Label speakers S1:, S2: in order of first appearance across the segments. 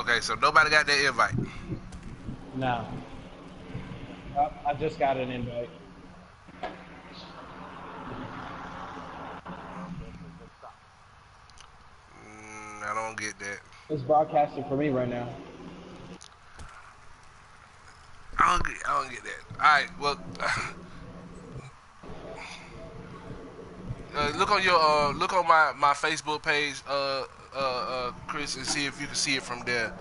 S1: Okay, so nobody got that invite.
S2: No. I just got an invite.
S1: I don't get that.
S2: It's broadcasting for me right now.
S1: I don't get that. All right, well, look on my Facebook page, Chris, and see if you can see it from there.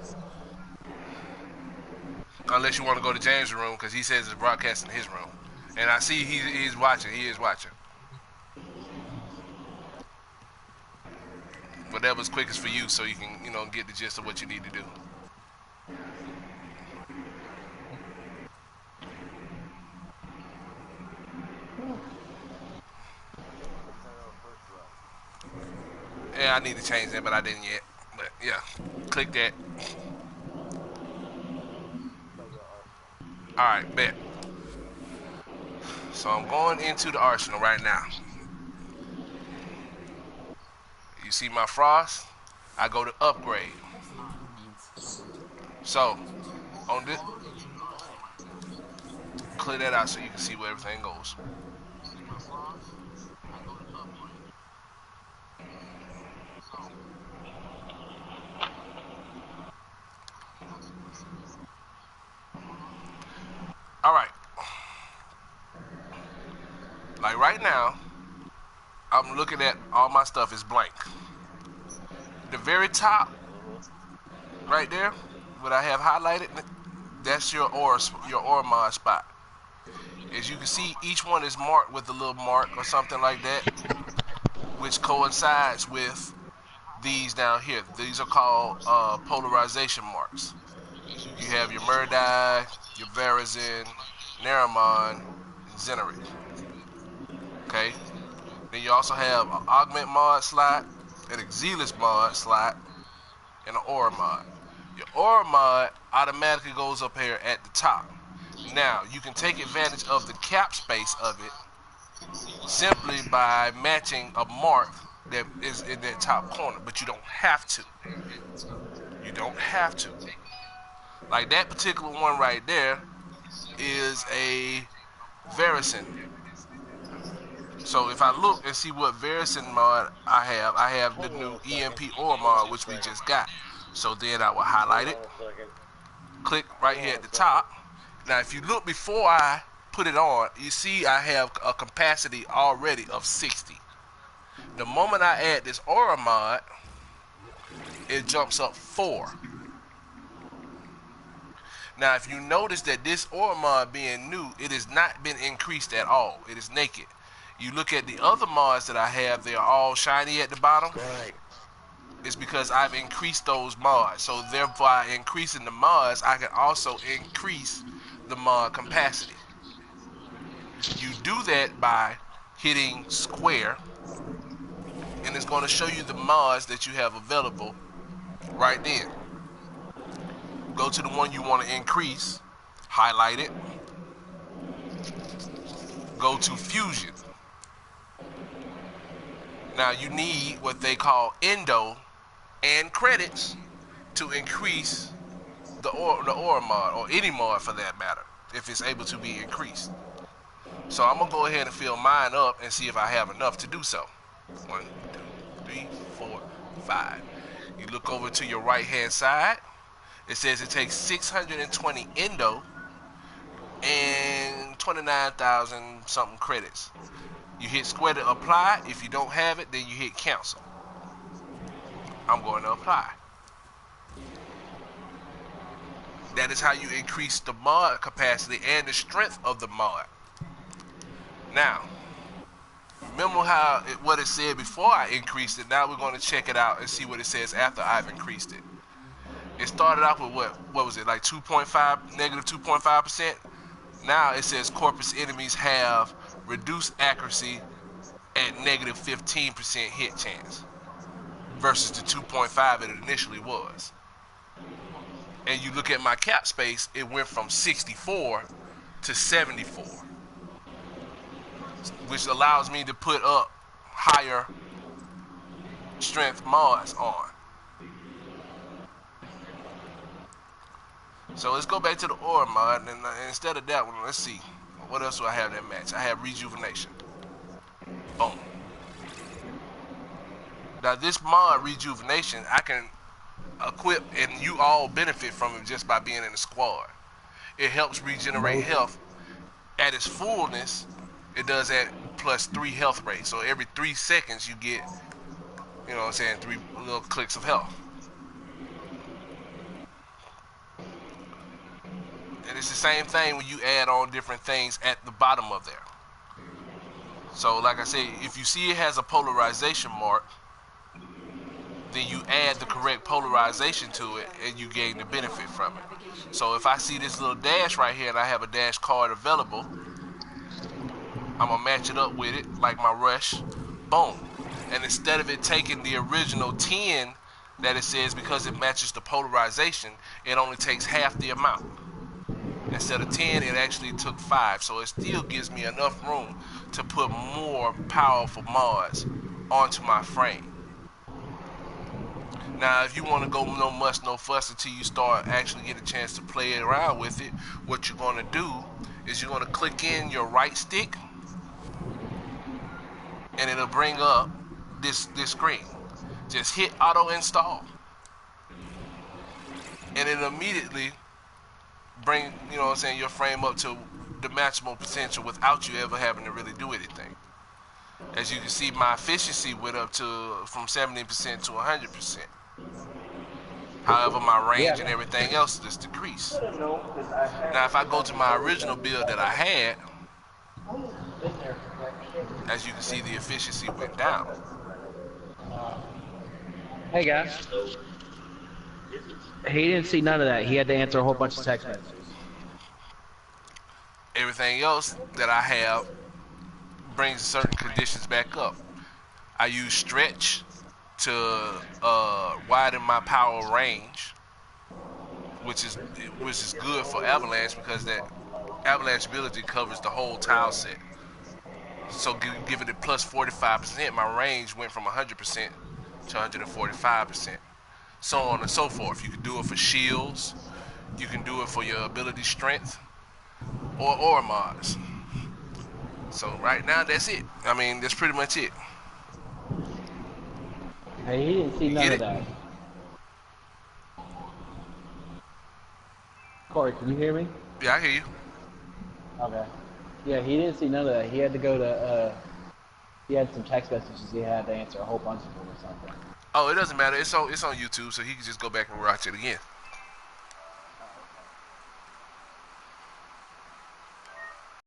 S1: Unless you want to go to James' room, because he says it's broadcasting in his room, and I see he's watching. He is watching. Whatever's quickest for you, so you can get the gist of what you need to do. Yeah, I need to change that, but I didn't yet. But yeah, click that. All right, bet. So I'm going into the arsenal right now. You see my frost? I go to upgrade. So on this, clear that out so you can see where everything goes. All right. Like right now, I'm looking at all my stuff is blank. The very top, right there, what I have highlighted, that's your aura mod spot. As you can see, each one is marked with a little mark or something like that, which coincides with these down here. These are called polarization marks. You have your Murdai, your Verizon, Naramon, and Zenerate. Okay. Then you also have an Augment mod slot, an Exilus mod slot, and an Aura mod. Your Aura mod automatically goes up here at the top. Now, you can take advantage of the cap space of it simply by matching a mark that is in that top corner, but you don't have to. You don't have to. Like that particular one right there is a Verizon. So if I look and see what Verizon mod I have the new EMP Aura mod, which we just got. So then I will highlight it, click right here at the top. Now if you look before I put it on, you see I have a capacity already of 60. The moment I add this Aura mod, it jumps up 4. Now if you notice that this Aura mod being new, it has not been increased at all. It is naked. You look at the other mods that I have, they are all shiny at the bottom.
S3: Right.
S1: It's because I've increased those mods. So therefore, by increasing the mods, I can also increase the mod capacity. You do that by hitting square, and it's going to show you the mods that you have available right then. Go to the one you want to increase, highlight it, go to Fusion. Now you need what they call endo and credits to increase the aura mod, or any mod for that matter, if it's able to be increased. So I'm gonna go ahead and fill mine up and see if I have enough to do so. 1, 2, 3, 4, 5. You look over to your right hand side. It says it takes 620 endo and 29,000 something credits. You hit square to apply. If you don't have it, then you hit cancel. I'm going to apply. That is how you increase the mod capacity and the strength of the mod. Now, remember what it said before I increased it. Now we're going to check it out and see what it says after I've increased it. It started off with what was it, like 2.5, negative 2.5%? Now it says corpus enemies have reduced accuracy at negative 15% hit chance versus the 2.5 it initially was. And you look at my cap space, it went from 64 to 74, which allows me to put up higher strength mods on. So let's go back to the aura mod, and instead of that one, let's see. What else do I have that match? I have rejuvenation. Boom. Now this mod rejuvenation, I can equip, and you all benefit from it just by being in the squad. It helps regenerate health at its fullness. It does that plus 3 health rate. So every 3 seconds you get, you know what I'm saying, 3 little clicks of health. And it's the same thing when you add on different things at the bottom of there. So like I said, if you see it has a polarization mark, then you add the correct polarization to it and you gain the benefit from it. So if I see this little dash right here and I have a dash card available, I'm gonna match it up with it like my rush. Boom. And instead of it taking the original 10 that it says, because it matches the polarization, it only takes half the amount. Instead of 10, it actually took 5. So it still gives me enough room to put more powerful mods onto my frame. Now, if you want to go no muss, no fuss until you start actually get a chance to play around with it, what you're going to do is you're going to click in your right stick, and it'll bring up this screen. Just hit auto install, and it immediately bring, you know what I'm saying, your frame up to the maximum potential without you ever having to really do anything. As you can see, my efficiency went up to from 70% to 100%. However, my range and everything else just decreased. Now, if I go to my original build that I had, as you can see, the efficiency went down.
S2: Hey guys. He didn't see none of that. He had to answer a whole bunch of text messages.
S1: Everything else that I have brings certain conditions back up. I use stretch to widen my power range, which is good for avalanche, because that avalanche ability covers the whole tile set. So giving it plus 45%, my range went from 100% to 145%. So on and so forth. You can do it for shields, you can do it for your ability strength, or aura mods. So right now, that's it. I mean, that's pretty much it.
S2: Hey, he didn't see none of that. Corey, can you hear me?
S1: Yeah, I hear you.
S2: Okay. Yeah, he didn't see none of that. He had to go to, he had some text messages he had to answer a whole bunch of them or something.
S1: Oh, it doesn't matter. It's on YouTube, so he can just go back and watch it again.